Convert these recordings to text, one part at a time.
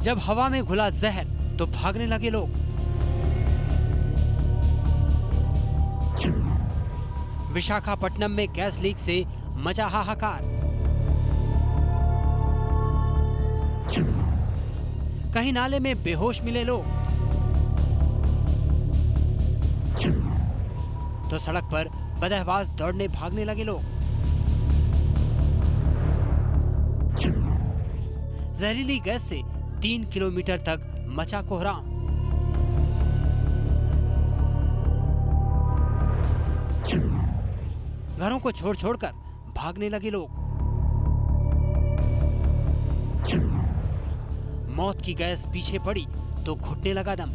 जब हवा में घुला जहर तो भागने लगे लोग। विशाखापट्टनम में गैस लीक से मचा हाहाकार। कहीं नाले में बेहोश मिले लोग तो सड़क पर बदहवास दौड़ने भागने लगे लोग। जहरीली गैस से 3 किलोमीटर तक मचा कोहराम। घरों को छोड़ छोड़कर भागने लगे लोग। मौत की गैस पीछे पड़ी तो घुटने लगा दम।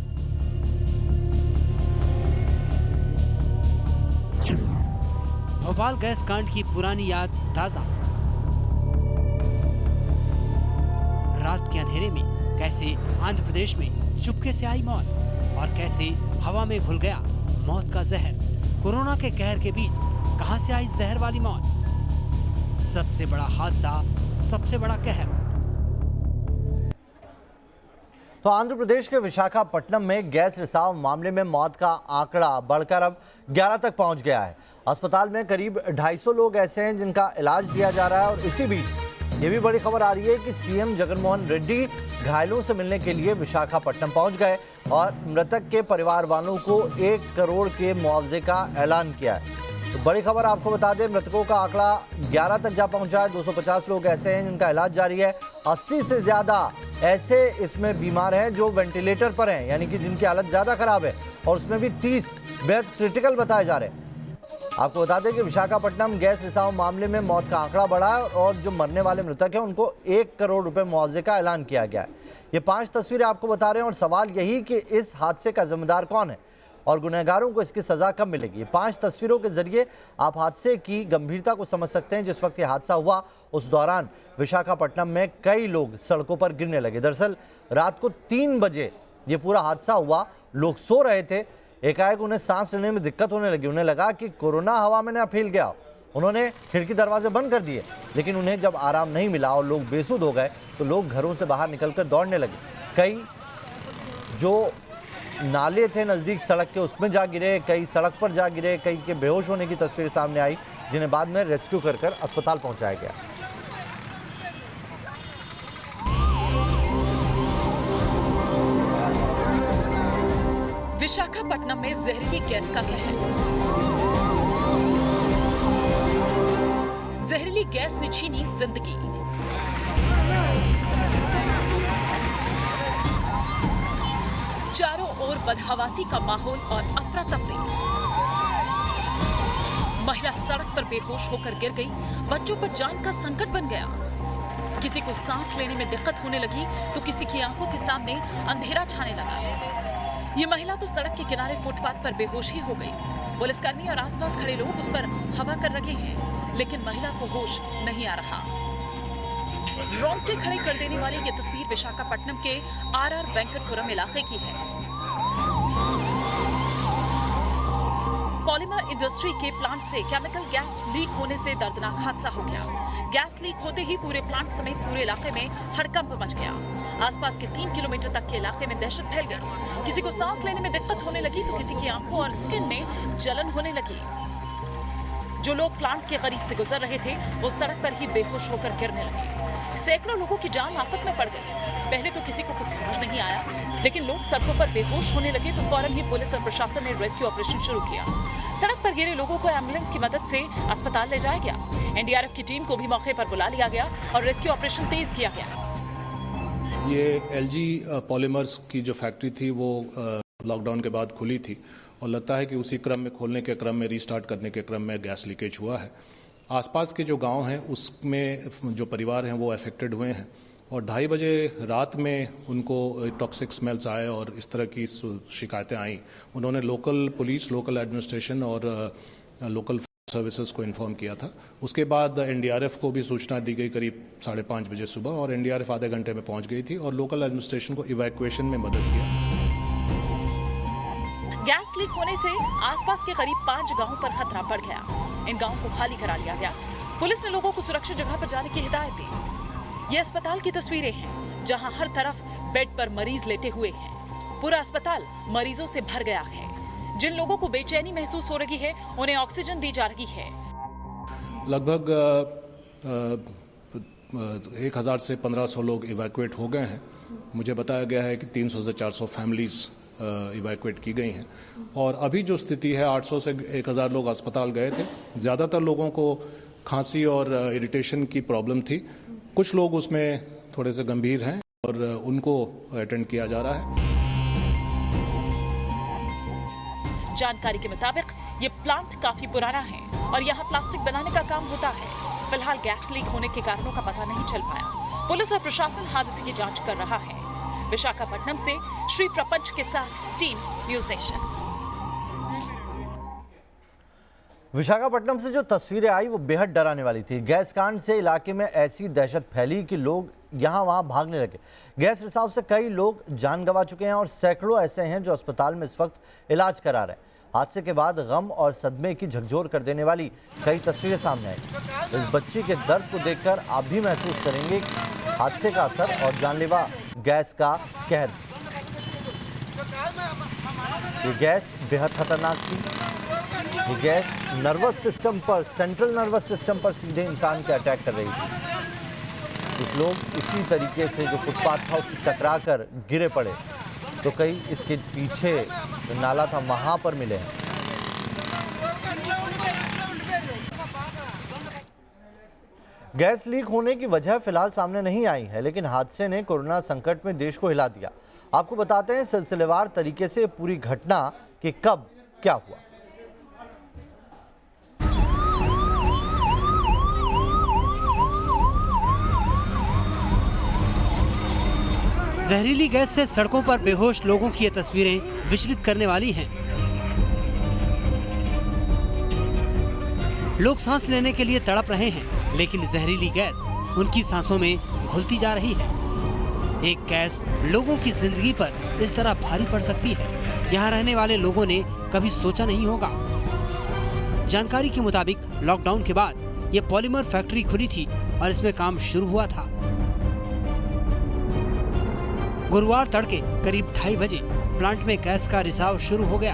भोपाल गैस कांड की पुरानी याद ताजा। रात के अंधेरे में कैसे आंध्र प्रदेश में चुपके से आई मौत और कैसे हवा में घुल गया मौत का जहर। कोरोना के कहर के बीच कहां से आई जहर वाली मौत। सबसे बड़ा हादसा, सबसे बड़ा कहर। तो आंध्र प्रदेश के विशाखापट्टनम में गैस रिसाव मामले में मौत का आंकड़ा बढ़कर अब 11 तक पहुंच गया है। अस्पताल में करीब 250 लोग ऐसे हैं जिनका इलाज दिया जा रहा है और इसी बीच ये भी बड़ी खबर आ रही है कि सीएम जगनमोहन रेड्डी घायलों से मिलने के लिए विशाखापट्टनम पहुंच गए और मृतक के परिवार वालों को 1 करोड़ के मुआवजे का ऐलान किया है। तो बड़ी खबर आपको बता दें, मृतकों का आंकड़ा 11 तक जा पहुंचा है। 250 लोग ऐसे हैं जिनका इलाज जारी है। 80 से ज्यादा ऐसे इसमें बीमार हैं जो वेंटिलेटर पर हैं, यानी कि जिनकी हालत ज्यादा खराब है, और उसमें भी 30 बेहद क्रिटिकल बताए जा रहे हैं। आपको बता दें कि विशाखापट्टनम गैस रिसाव मामले में मौत का आंकड़ा बढ़ा है और जो मरने वाले मृतक हैं उनको 1 करोड़ रुपए मुआवजे का ऐलान किया गया है। ये 5 तस्वीरें आपको बता रहे हैं और सवाल यही कि इस हादसे का जिम्मेदार कौन है और गुनहगारों को इसकी सजा कब मिलेगी। 5 तस्वीरों के जरिए आप हादसे की गंभीरता को समझ सकते हैं। जिस वक्त ये हादसा हुआ उस दौरान विशाखापट्टनम में कई लोग सड़कों पर गिरने लगे। दरअसल रात को 3 बजे ये पूरा हादसा हुआ। लोग सो रहे थे, एकाएक उन्हें सांस लेने में दिक्कत होने लगी। उन्हें लगा कि कोरोना हवा में न फैल गया। उन्होंने खिड़की दरवाजे बंद कर दिए, लेकिन उन्हें जब आराम नहीं मिला और लोग बेसुध हो गए तो लोग घरों से बाहर निकलकर दौड़ने लगे। कई जो नाले थे नज़दीक सड़क के उसमें जा गिरे, कई सड़क पर जा गिरे, कई के बेहोश होने की तस्वीर सामने आई, जिन्हें बाद में रेस्क्यू कर अस्पताल पहुंचाया गया। विशाखापट्टनम में जहरीली गैस का कहर। जहरीली गैस ने छीनी जिंदगी। चारों ओर बदहवासी का माहौल और अफरा तफरी। महिला सड़क पर बेहोश होकर गिर गई। बच्चों पर जान का संकट बन गया। किसी को सांस लेने में दिक्कत होने लगी तो किसी की आंखों के सामने अंधेरा छाने लगा। ये महिला तो सड़क के किनारे फुटपाथ पर बेहोश ही हो गई। पुलिसकर्मी और आसपास खड़े लोग उस पर हवा कर रहे हैं, लेकिन महिला को होश नहीं आ रहा। रोंगटे खड़े कर देने वाली ये तस्वीर विशाखापट्टनम के आर वेंकटपुरम इलाके की है। पॉलीमर इंडस्ट्री के प्लांट से केमिकल गैस लीक होने से दर्दनाक हादसा हो गया। गैस लीक होते ही पूरे प्लांट समेत पूरे इलाके में हड़कंप मच गया। आसपास के 3 किलोमीटर तक के इलाके में दहशत फैल गई। किसी को सांस लेने में दिक्कत होने लगी तो किसी की आंखों और स्किन में जलन होने लगी। जो लोग प्लांट के करीब से गुजर रहे थे वो सड़क पर ही बेहोश होकर गिरने लगे। सैकड़ों लोगों की जान आफत में पड़ गई। पहले तो किसी को कुछ समझ नहीं आया, लेकिन लोग सड़कों पर बेहोश होने लगे तो फौरन ही पुलिस और प्रशासन ने रेस्क्यू ऑपरेशन शुरू किया। सड़क पर गिरे लोगों को एम्बुलेंस की मदद से अस्पताल ले जाया गया। एनडीआरएफ की टीम को भी मौके पर बुला लिया गया और रेस्क्यू ऑपरेशन तेज किया गया। ये एलजी पॉलीमर्स की जो फैक्ट्री थी वो लॉकडाउन के बाद खुली थी और लगता है कि उसी क्रम में खोलने के क्रम में रीस्टार्ट करने के क्रम में गैस लीकेज हुआ है। आसपास के जो गांव हैं उसमें जो परिवार हैं वो अफेक्टेड हुए हैं और 2:30 बजे रात में उनको टॉक्सिक स्मेल्स आए और इस तरह की शिकायतें आई। उन्होंने लोकल पुलिस, लोकल एडमिनिस्ट्रेशन और लोकल सर्विसेज को इन्फॉर्म किया था। उसके बाद एनडीआरएफ को भी सूचना दी गई करीब 5:30 बजे सुबह और एनडीआरएफ आधे घंटे में पहुंच गई थी और लोकल एडमिनिस्ट्रेशन को इवैक्यूएशन में मदद किया। गैस लीक होने से आसपास के करीब 5 गांवों पर खतरा बढ़ गया। इन गांवों को खाली करा लिया गया। पुलिस ने लोगों को सुरक्षित जगह पर जाने की हिदायत दी। ये अस्पताल की तस्वीरें हैं, जहां हर तरफ बेड पर मरीज लेटे हुए हैं। पूरा अस्पताल मरीजों से भर गया है। जिन लोगों को बेचैनी महसूस हो रही है, उन्हें ऑक्सीजन दी जा रही है। लगभग 1000 से 1500 लोग इवैक्यूएट हो गए हैं। मुझे बताया गया है कि 300 से 400 फैमिलीज इवैक्यूएट की गई हैं और अभी जो स्थिति है 800 से 1000 लोग अस्पताल गए थे। ज़्यादातर लोगों को खांसी और इरिटेशन की प्रॉब्लम थी। कुछ लोग उसमें थोड़े से गंभीर हैं और उनको अटेंड किया जा रहा है। जानकारी के मुताबिक ये प्लांट काफी पुराना है और यहाँ प्लास्टिक बनाने का काम होता है। फिलहाल गैस लीक होने के कारणों का पता नहीं चल पाया। पुलिस और प्रशासन हादसे की जांच कर रहा है। विशाखापट्टनम से श्री प्रपंच के साथ टीम न्यूज नेशन। विशाखापट्टनम से जो तस्वीरें आई वो बेहद डराने वाली थी। गैस कांड से इलाके में ऐसी दहशत फैली कि लोग यहाँ वहाँ भागने लगे। गैस रिसाव से कई लोग जान गंवा चुके हैं और सैकड़ों ऐसे हैं जो अस्पताल में इस वक्त इलाज करा रहे हैं। हादसे के बाद गम और सदमे की झकझोर कर देने वाली कई तस्वीरें सामने आई। इस बच्ची के दर्द को देखकर आप भी महसूस करेंगे हादसे का असर और जानलेवा गैस का कहर। ये गैस बेहद खतरनाक थी। ये गैस नर्वस सिस्टम पर, सेंट्रल नर्वस सिस्टम पर सीधे इंसान के अटैक कर रही थी। कुछ लोग इसी तरीके से जो फुटपाथ था उससे टकरा कर गिरे पड़े, तो कई इसके पीछे जो नाला था वहां पर मिले हैं। गैस लीक होने की वजह फिलहाल सामने नहीं आई है, लेकिन हादसे ने कोरोना संकट में देश को हिला दिया। आपको बताते हैं सिलसिलेवार तरीके से पूरी घटना कि कब क्या हुआ। जहरीली गैस से सड़कों पर बेहोश लोगों की ये तस्वीरें विचलित करने वाली हैं। लोग सांस लेने के लिए तड़प रहे हैं, लेकिन जहरीली गैस उनकी सांसों में घुलती जा रही है। एक गैस लोगों की जिंदगी पर इस तरह भारी पड़ सकती है, यहाँ रहने वाले लोगों ने कभी सोचा नहीं होगा। जानकारी के मुताबिक लॉकडाउन के बाद ये पॉलीमर फैक्ट्री खुली थी और इसमें काम शुरू हुआ था। गुरुवार तड़के करीब 2:30 बजे प्लांट में गैस का रिसाव शुरू हो गया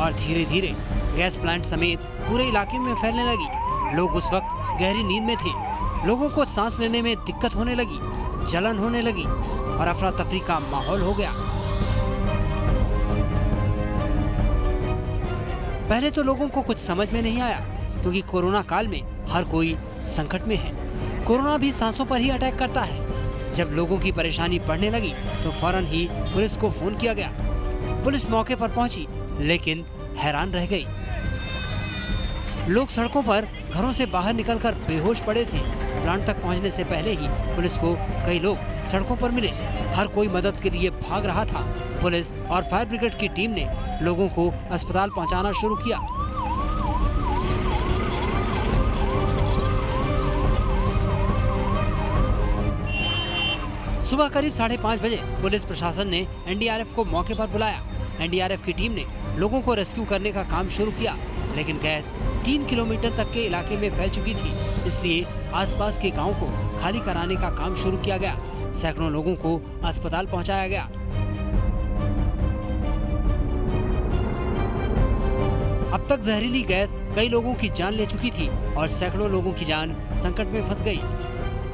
और धीरे धीरे गैस प्लांट समेत पूरे इलाके में फैलने लगी। लोग उस वक्त गहरी नींद में थे। लोगों को सांस लेने में दिक्कत होने लगी, जलन होने लगी और अफरा तफरी का माहौल हो गया। पहले तो लोगों को कुछ समझ में नहीं आया, क्योंकि कोरोना काल में हर कोई संकट में है। कोरोना भी सांसों पर ही अटैक करता है। जब लोगों की परेशानी बढ़ने लगी तो फौरन ही पुलिस को फोन किया गया। पुलिस मौके पर पहुंची, लेकिन हैरान रह गई। लोग सड़कों पर घरों से बाहर निकलकर बेहोश पड़े थे। प्लांट तक पहुंचने से पहले ही पुलिस को कई लोग सड़कों पर मिले। हर कोई मदद के लिए भाग रहा था। पुलिस और फायर ब्रिगेड की टीम ने लोगों को अस्पताल पहुंचाना शुरू किया। सुबह करीब 5:30 बजे पुलिस प्रशासन ने एनडीआरएफ को मौके पर बुलाया। एनडीआरएफ की टीम ने लोगों को रेस्क्यू करने का काम शुरू किया, लेकिन गैस 3 किलोमीटर तक के इलाके में फैल चुकी थी, इसलिए आसपास के गांव को खाली कराने का काम शुरू किया गया। सैकड़ों लोगों को अस्पताल पहुंचाया गया। अब तक जहरीली गैस कई लोगों की जान ले चुकी थी और सैकड़ों लोगों की जान संकट में फंस गई।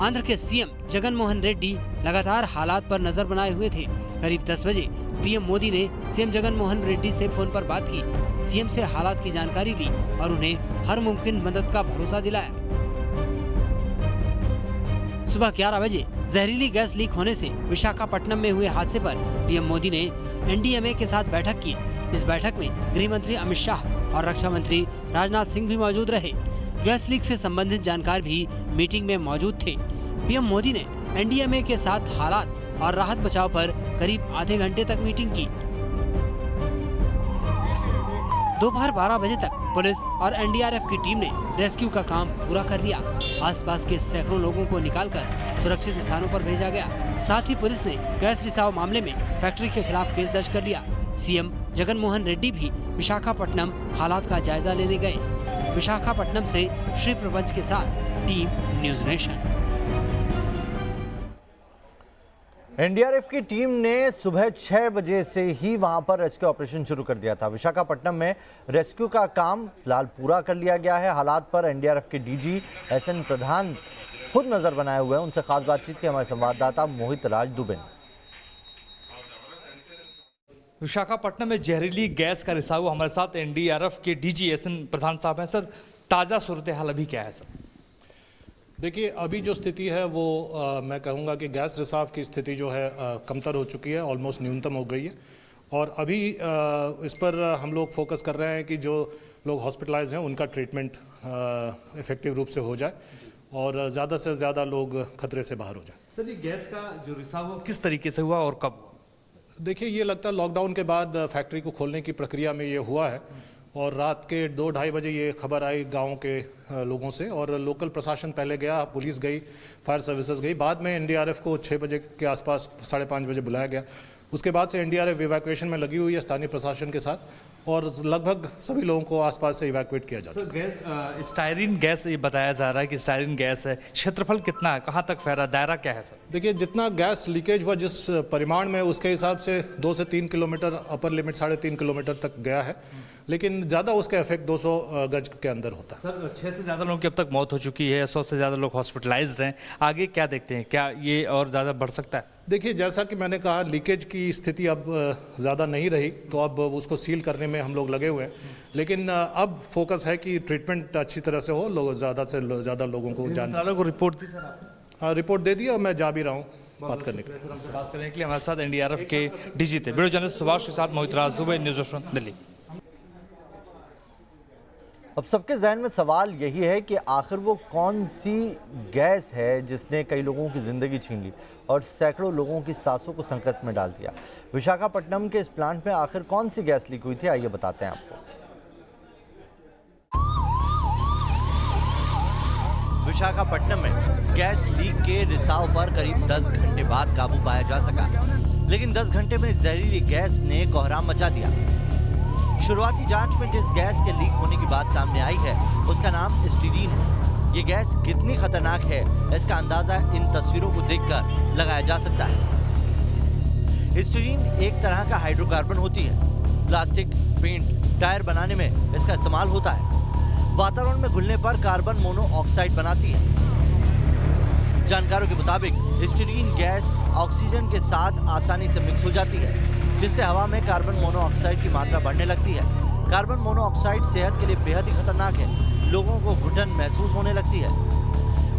आंध्र के सीएम जगन मोहन रेड्डी लगातार हालात पर नजर बनाए हुए थे। करीब 10 बजे पीएम मोदी ने सीएम जगन मोहन रेड्डी से फोन पर बात की। सीएम से हालात की जानकारी ली और उन्हें हर मुमकिन मदद का भरोसा दिलाया। सुबह 11 बजे जहरीली गैस लीक होने से विशाखापट्टनम में हुए हादसे पर पीएम मोदी ने एनडीएमए के साथ बैठक की। इस बैठक में गृह मंत्री अमित शाह और रक्षा मंत्री राजनाथ सिंह भी मौजूद रहे। गैस लीक से संबंधित जानकार भी मीटिंग में मौजूद थे। पीएम मोदी ने एनडीएमए के साथ हालात और राहत बचाव पर करीब आधे घंटे तक मीटिंग की। दोपहर 12 बजे तक पुलिस और एनडीआरएफ की टीम ने रेस्क्यू का काम पूरा कर लिया। आसपास के सैकड़ों लोगों को निकालकर सुरक्षित स्थानों पर भेजा गया। साथ ही पुलिस ने गैस रिसाव मामले में फैक्ट्री के खिलाफ केस दर्ज कर लिया। सीएम जगन मोहन रेड्डी भी विशाखापट्टनम हालात का जायजा लेने गए। विशाखापट्टनम से श्री प्रपंच के साथ टीम न्यूज नेशन। एनडीआरएफ की टीम ने सुबह 6 बजे से ही वहां पर रेस्क्यू ऑपरेशन शुरू कर दिया था। विशाखापट्टनम में रेस्क्यू का काम फिलहाल पूरा कर लिया गया है। हालात पर एनडीआरएफ के डीजी एसएन प्रधान खुद नजर बनाए हुए हैं। उनसे खास बातचीत की हमारे संवाददाता मोहित राज दुबे ने। विशाखापट्टनम में जहरीली गैस का रिसाव, हमारे साथ एनडीआरएफ के डीजी एसएन प्रधान साहब हैं। सर, ताज़ा सूरत हाल अभी क्या है सर? देखिए, अभी जो स्थिति है वो मैं कहूँगा कि गैस रिसाव की स्थिति जो है कमतर हो चुकी है, ऑलमोस्ट न्यूनतम हो गई है। और अभी इस पर हम लोग फोकस कर रहे हैं कि जो लोग हॉस्पिटलाइज हैं उनका ट्रीटमेंट इफेक्टिव रूप से हो जाए और ज़्यादा से ज़्यादा लोग खतरे से बाहर हो जाए। सर, ये गैस का जो रिसाव हो किस तरीके से हुआ और कब? देखिए, ये लगता है लॉकडाउन के बाद फैक्ट्री को खोलने की प्रक्रिया में ये हुआ है और रात के 2-2:30 बजे ये खबर आई गांव के लोगों से और लोकल प्रशासन पहले गया, पुलिस गई, फायर सर्विसेज गई। बाद में एनडीआरएफ को 6 बजे के आसपास 5:30 बजे बुलाया गया। उसके बाद से एनडीआरएफ इवैक्यूएशन में लगी हुई है स्थानीय प्रशासन के साथ और लगभग सभी लोगों को आसपास से इवैक्यूएट किया जाता है। गैस स्टायरीन गैस ये बताया जा रहा है कि स्टायरीन गैस है। क्षेत्रफल कितना है, कहाँ तक फैला, दायरा क्या है सर? देखिए, जितना गैस लीकेज हुआ जिस परिमाण में, उसके हिसाब से 2 से 3 किलोमीटर, अपर लिमिट 3.5 किलोमीटर तक गया है, लेकिन ज़्यादा उसका इफेक्ट 200 गज के अंदर होता है। सर, 6 से ज़्यादा लोगों की अब तक मौत हो चुकी है, 100 से ज़्यादा लोग हॉस्पिटलाइज्ड हैं। आगे क्या देखते हैं, क्या ये और ज़्यादा बढ़ सकता है? देखिए, जैसा कि मैंने कहा, लीकेज की स्थिति अब ज़्यादा नहीं रही, तो अब उसको सील करने में हम लोग लगे हुए हैं। लेकिन अब फोकस है कि ट्रीटमेंट अच्छी तरह से हो, लोग ज़्यादा से ज़्यादा लोगों को जान। को रिपोर्ट दी सर आपने? रिपोर्ट दे दी और मैं जा भी रहा हूँ बात करने के लिए। हमसे बात करने के लिए हमारे साथ एनडीआरएफ के डीजी थे। वीडियो जर्नलिस्ट सुभाष के साथ मोहित राज दुबे, न्यूज़ एट दिल्ली। अब सबके जहन में सवाल यही है कि आखिर वो कौन सी गैस है जिसने कई लोगों की ज़िंदगी छीन ली और सैकड़ों लोगों की सांसों को संकट में डाल दिया। विशाखापट्टनम के इस प्लांट में आखिर कौन सी गैस लीक हुई थी, आइए बताते हैं आपको। विशाखापट्टनम में गैस लीक के रिसाव पर करीब 10 घंटे बाद काबू पाया जा सका, लेकिन 10 घंटे में जहरीली गैस ने कोहराम मचा दिया। शुरुआती जांच में जिस गैस के लीक होने की बात सामने आई है उसका नाम स्टीरीन है। ये गैस कितनी खतरनाक है इसका अंदाजा इन तस्वीरों को देखकर लगाया जा सकता है। स्टीरीन एक तरह का हाइड्रोकार्बन होती है। प्लास्टिक, पेंट, टायर बनाने में इसका इस्तेमाल होता है। वातावरण में घुलने पर कार्बन मोनोऑक्साइड बनाती है। जानकारों के मुताबिक स्टीरीन गैस ऑक्सीजन के साथ आसानी से मिक्स हो जाती है, जिससे हवा में कार्बन मोनोऑक्साइड की मात्रा बढ़ने लगती है। कार्बन मोनोऑक्साइड सेहत के लिए बेहद ही खतरनाक है। लोगों को घुटन महसूस होने लगती है।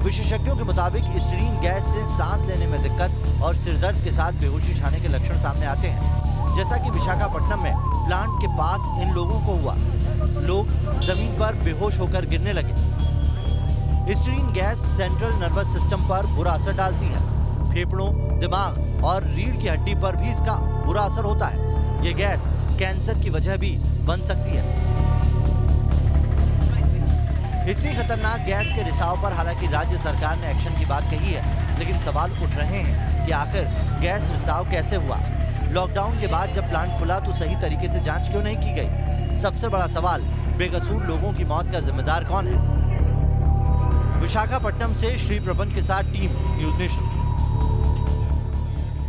विशेषज्ञों के मुताबिक स्टीरीन गैस से सांस लेने में दिक्कत और सिरदर्द के साथ बेहोशी छाने के लक्षण सामने आते हैं, जैसा कि विशाखापट्टनम में प्लांट के पास इन लोगों को हुआ। लोग जमीन पर बेहोश होकर गिरने लगे। Styrene gas central nervous system पर बुरा असर डालती है। फेफड़ों, दिमाग और रीढ़ की हड्डी पर भी इसका बुरा असर होता है। ये गैस कैंसर की वजह भी बन सकती है। इतनी खतरनाक गैस के रिसाव पर हालांकि राज्य सरकार ने एक्शन की बात कही है, लेकिन सवाल उठ रहे हैं कि आखिर गैस रिसाव कैसे हुआ। लॉकडाउन के बाद जब प्लांट खुला तो सही तरीके से जांच क्यों नहीं की गई? सबसे बड़ा सवाल, बेकसूर लोगों की मौत का जिम्मेदार कौन है? विशाखापट्टनम से श्री प्रपंच के साथ टीम न्यूज़ नेशन।